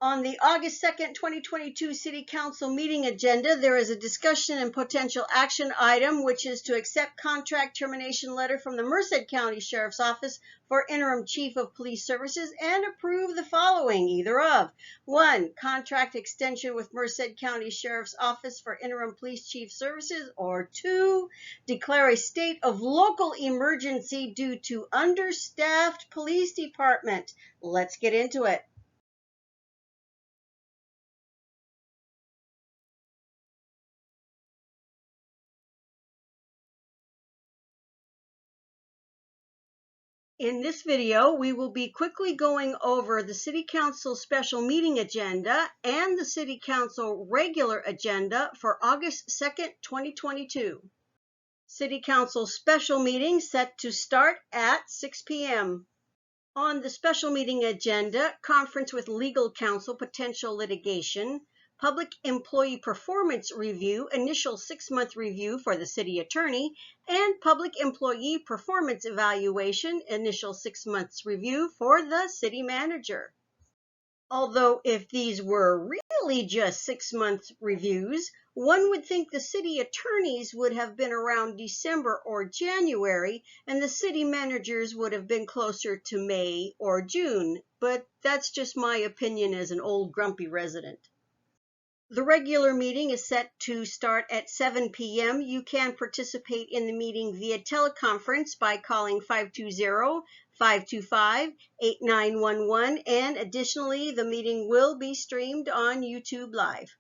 On the August 2nd, 2022 City Council meeting agenda, there is a discussion and potential action item, which is to accept contract termination letter from the Merced County Sheriff's Office for Interim Chief of Police Services and approve the following, either of: 1. Contract extension with Merced County Sheriff's Office for Interim Police Chief Services, or 2. Declare a state of local emergency due to understaffed police department. Let's get into it. In this video, we will be quickly going over the City Council special meeting agenda and the City Council regular agenda for August 2nd, 2022. City Council special meeting set to start at 6 p.m. On the special meeting agenda, conference with legal counsel, potential litigation, public employee performance review, initial 6-month review for the city attorney, and public employee performance evaluation, initial 6 months review for the city manager. Although if these were really just 6-month reviews, one would think the city attorneys would have been around December or January, and the city managers would have been closer to May or June, but that's just my opinion as an old grumpy resident. The regular meeting is set to start at 7 p.m. You can participate in the meeting via teleconference by calling 520-525-8911, and additionally, the meeting will be streamed on YouTube Live.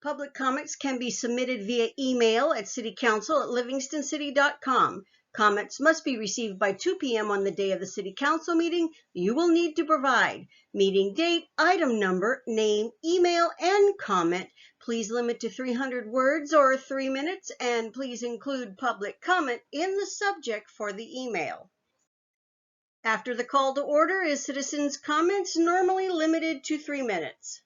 Public comments can be submitted via email at citycouncil@livingstoncity.com. Comments must be received by 2 p.m. on the day of the City Council meeting. You will need to provide meeting date, item number, name, email, and comment. Please limit to 300 words or 3 minutes, and please include public comment in the subject for the email. After the call to order is citizens' comments, normally limited to 3 minutes.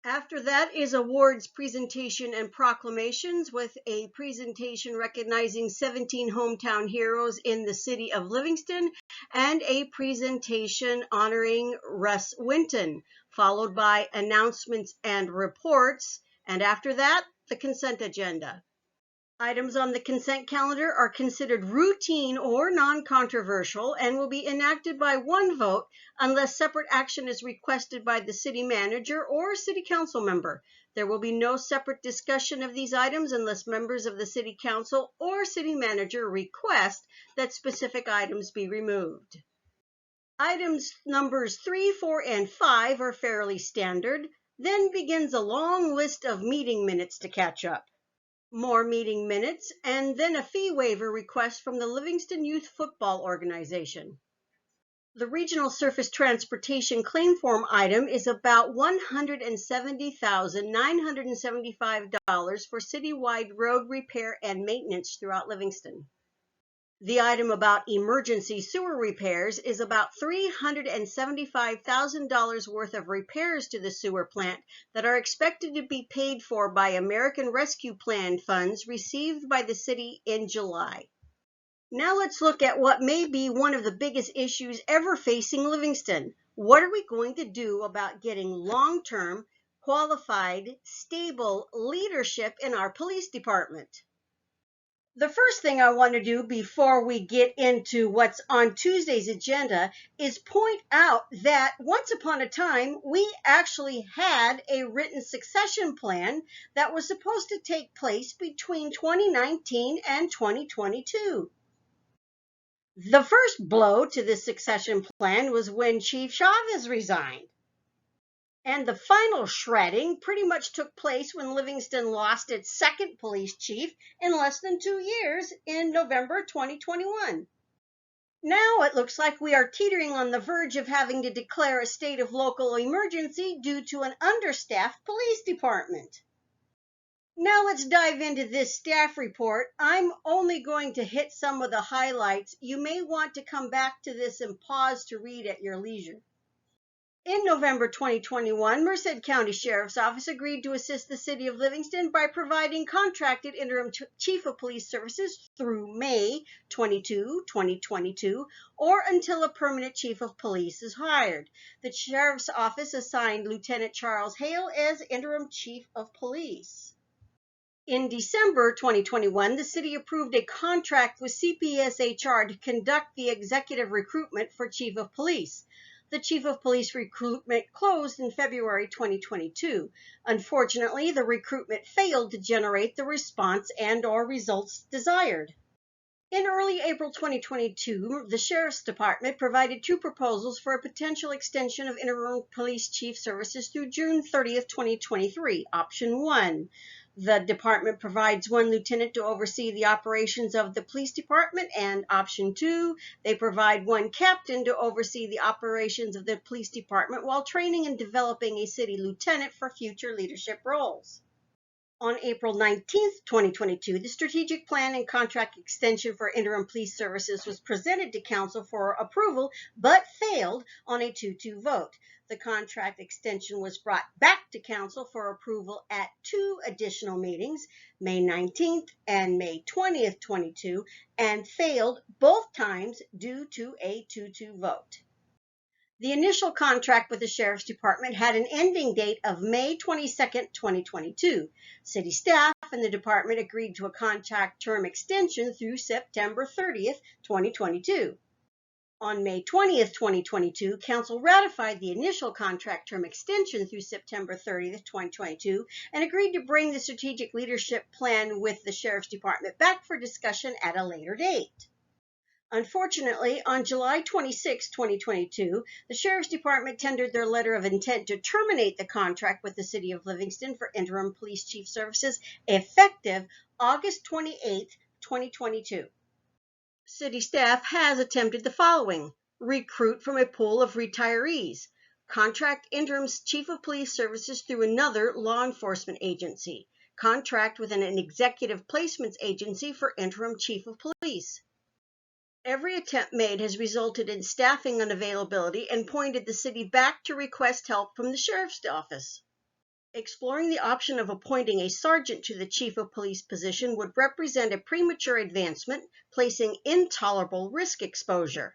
After that is awards presentation and proclamations, with a presentation recognizing 17 hometown heroes in the city of Livingston and a presentation honoring Russ Winton, followed by announcements and reports, and after that, the consent agenda. Items on the consent calendar are considered routine or non-controversial and will be enacted by one vote unless separate action is requested by the city manager or city council member. There will be no separate discussion of these items unless members of the city council or city manager request that specific items be removed. Items numbers 3, 4, and 5 are fairly standard. Then begins a long list of meeting minutes to catch up. More meeting minutes, and then a fee waiver request from the Livingston Youth Football Organization. The Regional Surface Transportation Claim Form item is about $170,975 for citywide road repair and maintenance throughout Livingston. The item about emergency sewer repairs is about $375,000 worth of repairs to the sewer plant that are expected to be paid for by American Rescue Plan funds received by the city in July. Now let's look at what may be one of the biggest issues ever facing Livingston. What are we going to do about getting long-term, qualified, stable leadership in our police department? The first thing I want to do before we get into what's on Tuesday's agenda is point out that once upon a time, we actually had a written succession plan that was supposed to take place between 2019 and 2022. The first blow to this succession plan was when Chief Chavez resigned. And the final shredding pretty much took place when Livingston lost its second police chief in less than 2 years in November 2021. Now it looks like we are teetering on the verge of having to declare a state of local emergency due to an understaffed police department. Now let's dive into this staff report. I'm only going to hit some of the highlights. You may want to come back to this and pause to read at your leisure. In November 2021, Merced County Sheriff's Office agreed to assist the City of Livingston by providing contracted interim Chief of Police services through May 22, 2022, or until a permanent Chief of Police is hired. The Sheriff's Office assigned Lieutenant Charles Hale as interim Chief of Police. In December 2021, the city approved a contract with CPSHR to conduct the executive recruitment for Chief of Police. The Chief of Police recruitment closed in February 2022. Unfortunately, the recruitment failed to generate the response and/or results desired. In early April 2022, the Sheriff's Department provided two proposals for a potential extension of interim police chief services through June 30th, 2023. Option 1. The department provides one lieutenant to oversee the operations of the police department, and option 2, they provide one captain to oversee the operations of the police department while training and developing a city lieutenant for future leadership roles. On April 19, 2022, the strategic plan and contract extension for interim police services was presented to Council for approval, but failed on a 2-2 vote. The contract extension was brought back to Council for approval at two additional meetings, May 19th and May 20th, 2022, and failed both times due to a 2-2 vote. The initial contract with the Sheriff's Department had an ending date of May 22, 2022. City staff and the department agreed to a contract term extension through September 30, 2022. On May 20, 2022, Council ratified the initial contract term extension through September 30, 2022, and agreed to bring the strategic leadership plan with the Sheriff's Department back for discussion at a later date. Unfortunately, on July 26, 2022, the Sheriff's Department tendered their letter of intent to terminate the contract with the City of Livingston for interim police chief services effective August 28, 2022. City staff has attempted the following: recruit from a pool of retirees, contract interim chief of police services through another law enforcement agency, contract with an executive placements agency for interim chief of police. Every attempt made has resulted in staffing unavailability and pointed the city back to request help from the Sheriff's Office. Exploring the option of appointing a sergeant to the chief of police position would represent a premature advancement, placing intolerable risk exposure.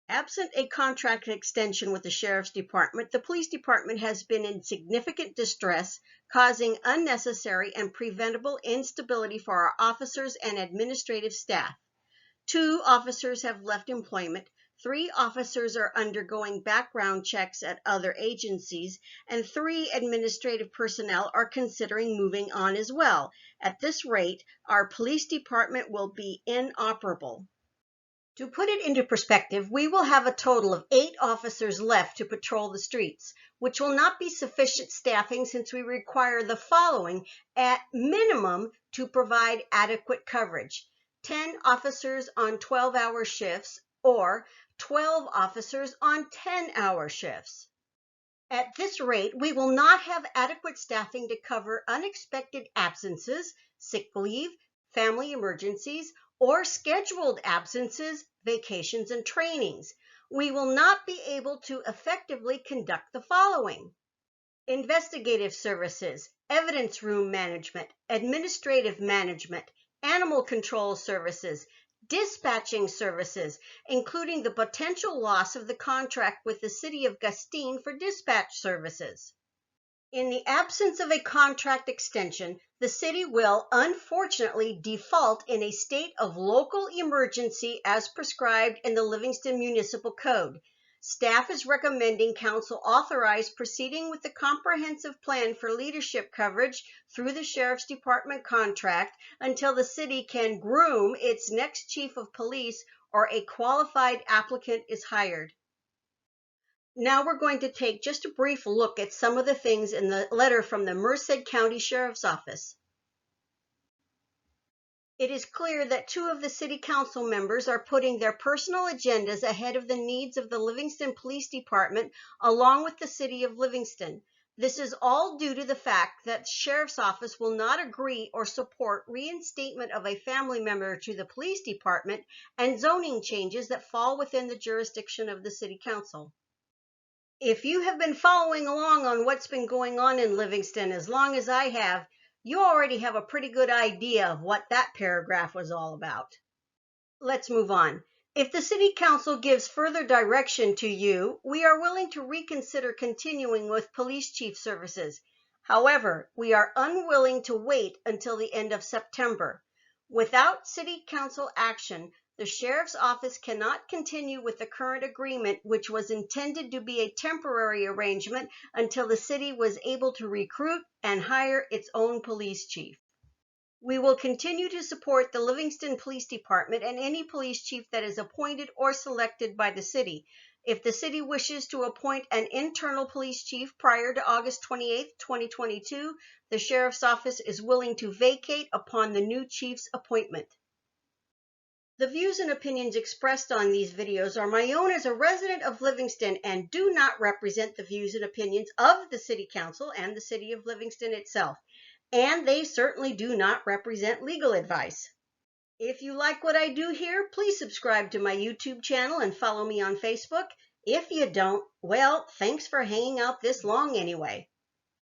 Absent a contract extension with the Sheriff's Department, the police department has been in significant distress, causing unnecessary and preventable instability for our officers and administrative staff. 2 officers have left employment, 3 officers are undergoing background checks at other agencies, and 3 administrative personnel are considering moving on as well. At this rate, our police department will be inoperable. To put it into perspective, we will have a total of 8 officers left to patrol the streets, which will not be sufficient staffing since we require the following at minimum to provide adequate coverage: 10 officers on 12-hour shifts or 12 officers on 10-hour shifts. At this rate, we will not have adequate staffing to cover unexpected absences, sick leave, family emergencies, or scheduled absences, vacations, and trainings. We will not be able to effectively conduct the following: investigative services, evidence room management, administrative management, animal control services, dispatching services, including the potential loss of the contract with the City of Gustine for dispatch services. In the absence of a contract extension, the city will unfortunately default in a state of local emergency as prescribed in the Livingston Municipal Code. Staff is recommending Council authorize proceeding with the comprehensive plan for leadership coverage through the Sheriff's Department contract until the city can groom its next chief of police or a qualified applicant is hired. Now we're going to take just a brief look at some of the things in the letter from the Merced County Sheriff's Office. It is clear that 2 of the City Council members are putting their personal agendas ahead of the needs of the Livingston Police Department along with the City of Livingston. This is all due to the fact that the Sheriff's Office will not agree or support reinstatement of a family member to the Police Department and zoning changes that fall within the jurisdiction of the City Council. If you have been following along on what's been going on in Livingston as long as I have, you already have a pretty good idea of what that paragraph was all about. Let's move on. If the City Council gives further direction to you, we are willing to reconsider continuing with police chief services. However, we are unwilling to wait until the end of September. Without City Council action, the Sheriff's Office cannot continue with the current agreement, which was intended to be a temporary arrangement until the city was able to recruit and hire its own police chief. We will continue to support the Livingston Police Department and any police chief that is appointed or selected by the city. If the city wishes to appoint an internal police chief prior to August 28, 2022, the Sheriff's Office is willing to vacate upon the new chief's appointment. The views and opinions expressed on these videos are my own as a resident of Livingston and do not represent the views and opinions of the City Council and the City of Livingston itself. And they certainly do not represent legal advice. If you like what I do here, please subscribe to my YouTube channel and follow me on Facebook. If you don't, well, thanks for hanging out this long anyway.